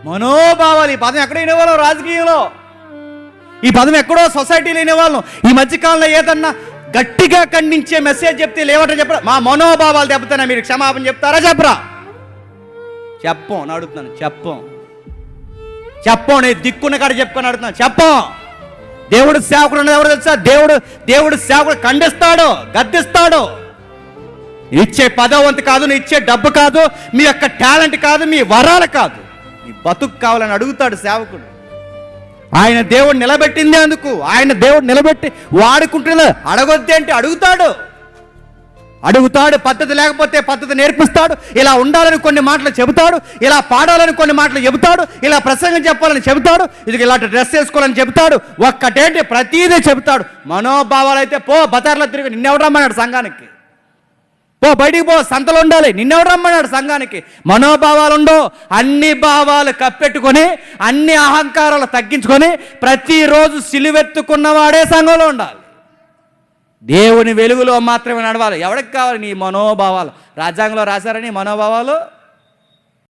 మనోభావాలు. ఈ పదం ఎక్కడ వినేవాళ్ళం? రాజకీయంలో. ఈ పదం ఎక్కడో సొసైటీలో వినేవాళ్ళం. ఈ మధ్యకాలంలో ఏదన్నా గట్టిగా ఖండించే మెసేజ్ చెప్తే లేవట చెప్పరా? మా మనోభావాలు దెబ్బతానా? మీరు క్షమాపణ చెప్తారా చెప్పరా? చెప్పం అని అడుగుతున్నాను. చెప్పం నేను దిక్కున్న కాడ చెప్పుకొని అడుగుతున్నాను. చెప్పం. దేవుడు సేవకుడు ఉన్నది ఎవరు తెలుసా? దేవుడు సేవకుడు ఖండిస్తాడు, గద్దిస్తాడు. ఇచ్చే పదవంతి కాదు, నీ ఇచ్చే డబ్బు కాదు, మీ యొక్క టాలెంట్ కాదు, మీ వరాలు కాదు, నీ బతుకు కావాలని అడుగుతాడు సేవకుడు. ఆయన దేవుడు నిలబెట్టింది అందుకు. ఆయన దేవుడు నిలబెట్టి వాడుకుంటున్నా అడగొద్ది అంటే అడుగుతాడు. పద్ధతి లేకపోతే పద్ధతి నేర్పిస్తాడు. ఇలా ఉండాలని కొన్ని మాటలు చెబుతాడు, ఇలా పాడాలని కొన్ని మాటలు చెబుతాడు, ఇలా ప్రసంగం చెప్పాలని చెబుతాడు, ఇది ఇలాంటి డ్రెస్ వేసుకోవాలని చెబుతాడు. ఒక్కటేంటి ప్రతీదే చెబుతాడు. మనోభావాలు అయితే పో బజార్లో తిరిగి, నిన్నెవడు రమ్మన్నాడు సంఘానికి? పో బయటికి పో, సంతలో ఉండాలి, నిన్నెవడు రమ్మన్నాడు సంఘానికి? మనోభావాలు ఉండవు. అన్ని భావాలు కప్పెట్టుకొని, అన్ని అహంకారాలు తగ్గించుకొని ప్రతిరోజు సిలువెత్తుకున్నవాడే సంఘంలో ఉండాలి. దేవుని వెలుగులో మాత్రమే నడవాలి. ఎవరికి కావాలి నీ మనోభావాలు? రాజ్యాంగంలో రాశారని మనోభావాలు